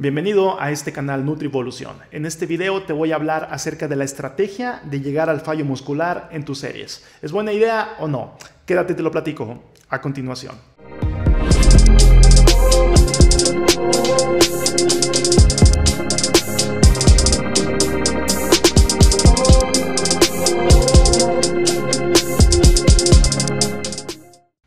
Bienvenido a este canal Nutrivolución. En este video te voy a hablar acerca de la estrategia de llegar al fallo muscular en tus series. ¿Es buena idea o no? Quédate, te lo platico a continuación.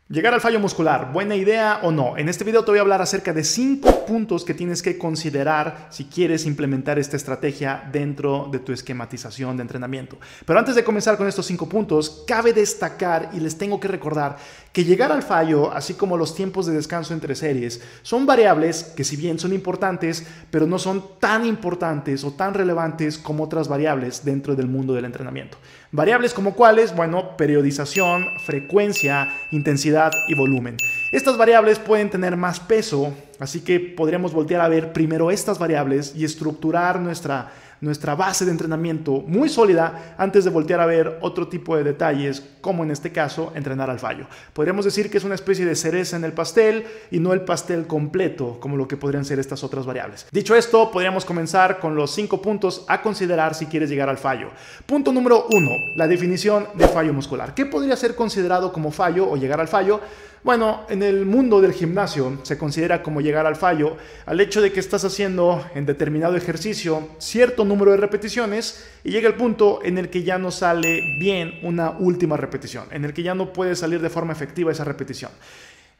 Llegar al fallo muscular, ¿buena idea o no? En este video te voy a hablar acerca de 5 puntos que tienes que considerar si quieres implementar esta estrategia dentro de tu esquematización de entrenamiento. Pero antes de comenzar con estos 5 puntos, cabe destacar y les tengo que recordar que llegar al fallo, así como los tiempos de descanso entre series, son variables que si bien son importantes, pero no son tan importantes o tan relevantes como otras variables dentro del mundo del entrenamiento. Variables como cuáles, bueno, periodización, frecuencia, intensidad y volumen. Estas variables pueden tener más peso, así que podríamos voltear a ver primero estas variables y estructurar nuestra base de entrenamiento muy sólida antes de voltear a ver otro tipo de detalles, como en este caso, entrenar al fallo. Podríamos decir que es una especie de cereza en el pastel y no el pastel completo, como lo que podrían ser estas otras variables. Dicho esto, podríamos comenzar con los 5 puntos a considerar si quieres llegar al fallo. Punto número 1, la definición de fallo muscular. ¿Qué podría ser considerado como fallo o llegar al fallo? Bueno, en el mundo del gimnasio se considera como llegar al fallo al hecho de que estás haciendo en determinado ejercicio cierto número de repeticiones y llega el punto en el que ya no sale bien una última repetición, en el que ya no puede salir de forma efectiva esa repetición.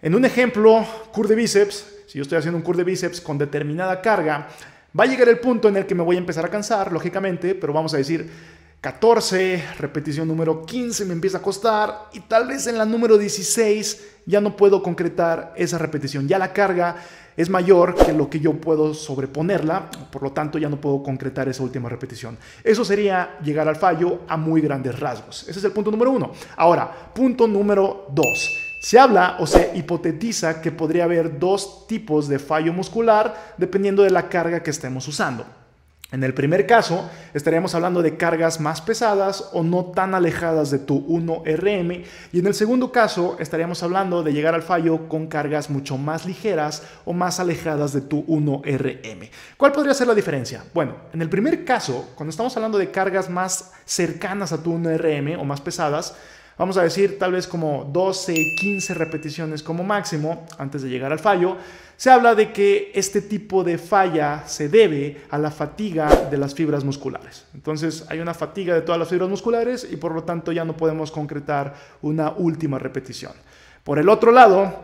En un ejemplo, curl de bíceps, si yo estoy haciendo un curl de bíceps con determinada carga, va a llegar el punto en el que me voy a empezar a cansar, lógicamente, pero vamos a decir 14, repetición número 15 me empieza a costar y tal vez en la número 16 ya no puedo concretar esa repetición. Ya la carga es mayor que lo que yo puedo sobreponerla, por lo tanto ya no puedo concretar esa última repetición. Eso sería llegar al fallo a muy grandes rasgos. Ese es el punto número 1. Ahora, punto número 2. Se habla o se hipotetiza que podría haber 2 tipos de fallo muscular dependiendo de la carga que estemos usando. En el primer caso, estaríamos hablando de cargas más pesadas o no tan alejadas de tu 1RM. Y en el segundo caso, estaríamos hablando de llegar al fallo con cargas mucho más ligeras o más alejadas de tu 1RM. ¿Cuál podría ser la diferencia? Bueno, en el primer caso, cuando estamos hablando de cargas más cercanas a tu 1RM o más pesadas, vamos a decir tal vez como 12, 15 repeticiones como máximo antes de llegar al fallo. Se habla de que este tipo de falla se debe a la fatiga de las fibras musculares. Entonces hay una fatiga de todas las fibras musculares y por lo tanto ya no podemos concretar una última repetición. Por el otro lado,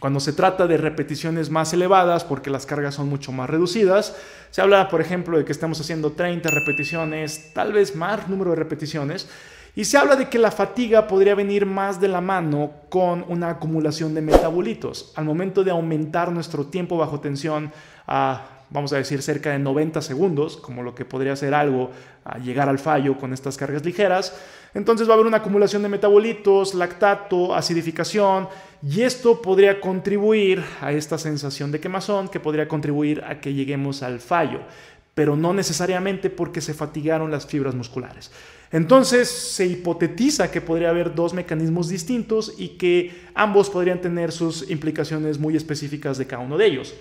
cuando se trata de repeticiones más elevadas, porque las cargas son mucho más reducidas, se habla, por ejemplo, de que estamos haciendo 30 repeticiones, tal vez más número de repeticiones, y se habla de que la fatiga podría venir más de la mano con una acumulación de metabolitos. Al momento de aumentar nuestro tiempo bajo tensión a, vamos a decir, cerca de 90 segundos, como lo que podría ser algo a llegar al fallo con estas cargas ligeras, entonces va a haber una acumulación de metabolitos, lactato, acidificación, y esto podría contribuir a esta sensación de quemazón, que podría contribuir a que lleguemos al fallo, pero no necesariamente porque se fatigaron las fibras musculares. Entonces se hipotetiza que podría haber 2 mecanismos distintos y que ambos podrían tener sus implicaciones muy específicas de cada uno de ellos.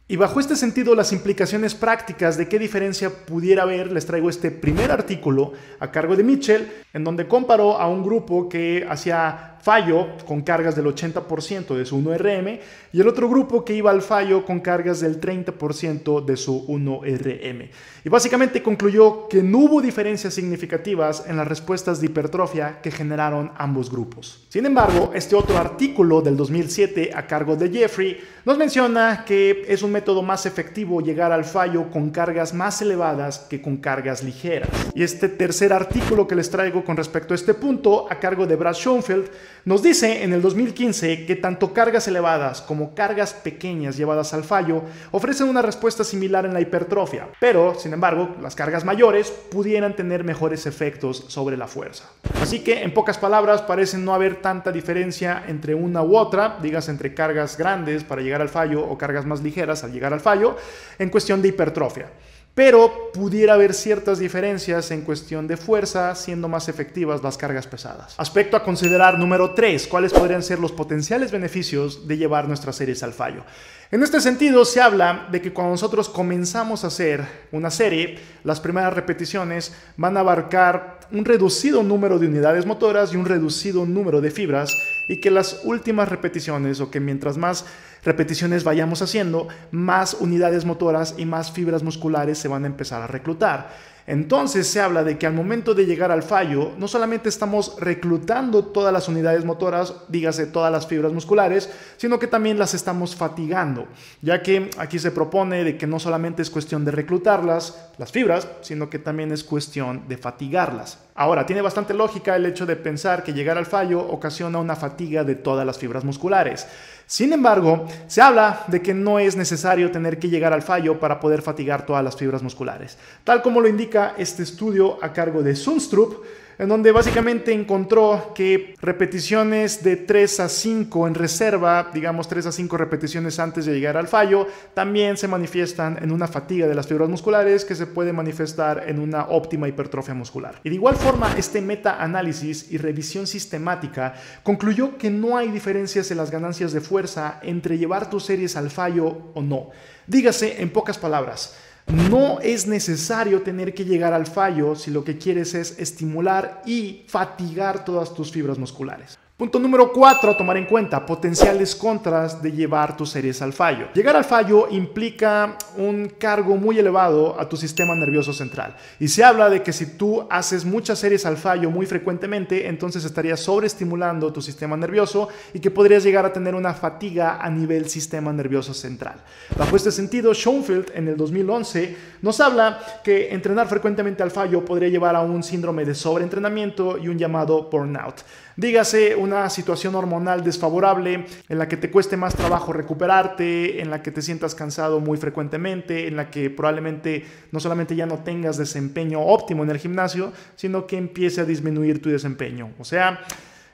Y bajo este sentido, las implicaciones prácticas de qué diferencia pudiera haber, les traigo este primer artículo a cargo de Mitchell, en donde comparó a un grupo que hacía fallo con cargas del 80% de su 1RM y el otro grupo que iba al fallo con cargas del 30% de su 1RM. Y básicamente concluyó que no hubo diferencias significativas en las respuestas de hipertrofia que generaron ambos grupos. Sin embargo, este otro artículo del 2007 a cargo de Jeffrey nos menciona que es un método más efectivo llegar al fallo con cargas más elevadas que con cargas ligeras. Y este tercer artículo que les traigo con respecto a este punto, a cargo de Brad Schoenfeld, nos dice en el 2015 que tanto cargas elevadas como cargas pequeñas llevadas al fallo ofrecen una respuesta similar en la hipertrofia, pero, sin embargo, las cargas mayores pudieran tener mejores efectos sobre la fuerza. Así que, en pocas palabras, parece no haber tanta diferencia entre una u otra, digas entre cargas grandes para llegar al fallo o cargas más ligeras al llegar al fallo, en cuestión de hipertrofia. pero pudiera haber ciertas diferencias en cuestión de fuerza, siendo más efectivas las cargas pesadas. Aspecto a considerar número 3, ¿cuáles podrían ser los potenciales beneficios de llevar nuestras series al fallo? En este sentido, se habla de que cuando nosotros comenzamos a hacer una serie, las primeras repeticiones van a abarcar un reducido número de unidades motoras y un reducido número de fibras, y que las últimas repeticiones, o que mientras más repeticiones vayamos haciendo, más unidades motoras y más fibras musculares se van a empezar a reclutar. Entonces se habla de que al momento de llegar al fallo, no solamente estamos reclutando todas las unidades motoras, dígase todas las fibras musculares, sino que también las estamos fatigando, ya que aquí se propone de que no solamente es cuestión de reclutarlas, las fibras, sino que también es cuestión de fatigarlas. Ahora, tiene bastante lógica el hecho de pensar que llegar al fallo ocasiona una fatiga de todas las fibras musculares. Sin embargo, se habla de que no es necesario tener que llegar al fallo para poder fatigar todas las fibras musculares, tal como lo indica este estudio a cargo de Sundstrup, en donde básicamente encontró que repeticiones de 3 a 5 en reserva, digamos 3 a 5 repeticiones antes de llegar al fallo, también se manifiestan en una fatiga de las fibras musculares que se puede manifestar en una óptima hipertrofia muscular. Y de igual forma, este metaanálisis y revisión sistemática concluyó que no hay diferencias en las ganancias de fuerza entre llevar tus series al fallo o no. Dígase, en pocas palabras, no es necesario tener que llegar al fallo si lo que quieres es estimular y fatigar todas tus fibras musculares. Punto número 4 a tomar en cuenta: potenciales contras de llevar tus series al fallo. Llegar al fallo implica un cargo muy elevado a tu sistema nervioso central, y se habla de que si tú haces muchas series al fallo muy frecuentemente, entonces estarías sobreestimulando tu sistema nervioso y que podrías llegar a tener una fatiga a nivel sistema nervioso central. Bajo este sentido, Schoenfeld en el 2011 nos habla que entrenar frecuentemente al fallo podría llevar a un síndrome de sobreentrenamiento y un llamado burnout. Dígase, una situación hormonal desfavorable en la que te cueste más trabajo recuperarte, en la que te sientas cansado muy frecuentemente, en la que probablemente no solamente ya no tengas desempeño óptimo en el gimnasio, sino que empiece a disminuir tu desempeño. O sea,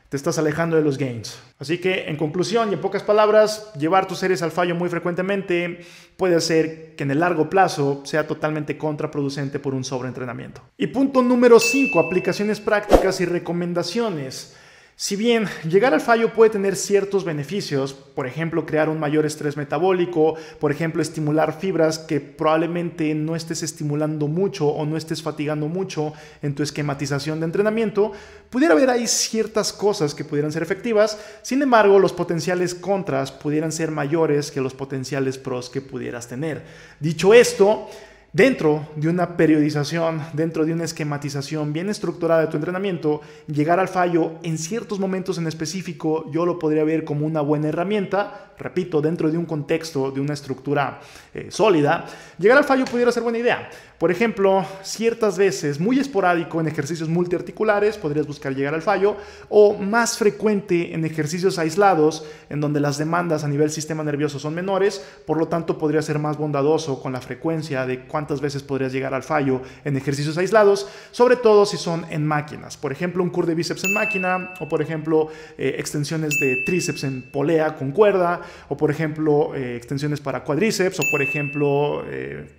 te estás alejando de los gains. Así que, en conclusión y en pocas palabras, llevar tus series al fallo muy frecuentemente puede hacer que en el largo plazo sea totalmente contraproducente por un sobreentrenamiento. Y punto número 5, aplicaciones prácticas y recomendaciones. Si bien llegar al fallo puede tener ciertos beneficios, por ejemplo, crear un mayor estrés metabólico, por ejemplo, estimular fibras que probablemente no estés estimulando mucho o no estés fatigando mucho en tu esquematización de entrenamiento, pudiera haber ahí ciertas cosas que pudieran ser efectivas. Sin embargo, los potenciales contras pudieran ser mayores que los potenciales pros que pudieras tener. Dicho esto, dentro de una periodización, dentro de una esquematización bien estructurada de tu entrenamiento, llegar al fallo en ciertos momentos en específico yo lo podría ver como una buena herramienta. Repito, dentro de un contexto, de una estructura sólida, llegar al fallo pudiera ser buena idea. Por ejemplo, ciertas veces, muy esporádico en ejercicios multiarticulares, podrías buscar llegar al fallo, o más frecuente en ejercicios aislados, en donde las demandas a nivel sistema nervioso son menores, por lo tanto podría ser más bondadoso con la frecuencia de cuántas veces podrías llegar al fallo en ejercicios aislados, sobre todo si son en máquinas. Por ejemplo, un curl de bíceps en máquina, o por ejemplo, extensiones de tríceps en polea con cuerda, o por ejemplo, extensiones para cuádriceps, o por ejemplo,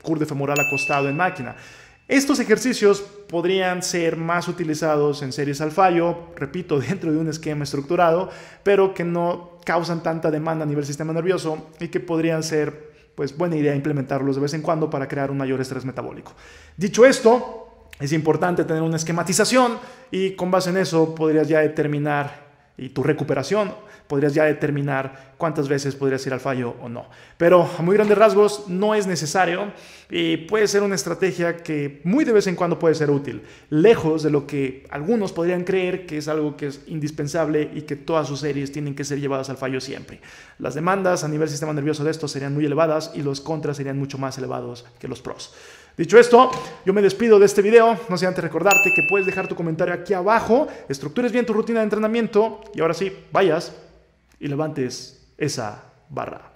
curl de femoral acostado en máquina. Estos ejercicios podrían ser más utilizados en series al fallo, repito, dentro de un esquema estructurado, pero que no causan tanta demanda a nivel sistema nervioso y que podrían ser, pues, buena idea implementarlos de vez en cuando para crear un mayor estrés metabólico. Dicho esto, es importante tener una esquematización y con base en eso podrías ya determinar, y tu recuperación, podrías ya determinar cuántas veces podrías ir al fallo o no. Pero a muy grandes rasgos no es necesario y puede ser una estrategia que muy de vez en cuando puede ser útil, lejos de lo que algunos podrían creer que es algo que es indispensable y que todas sus series tienen que ser llevadas al fallo siempre. Las demandas a nivel sistema nervioso de esto serían muy elevadas y los contras serían mucho más elevados que los pros. Dicho esto, yo me despido de este video, no sin antes recordarte que puedes dejar tu comentario aquí abajo, estructures bien tu rutina de entrenamiento y ahora sí, vayas y levantes esa barra.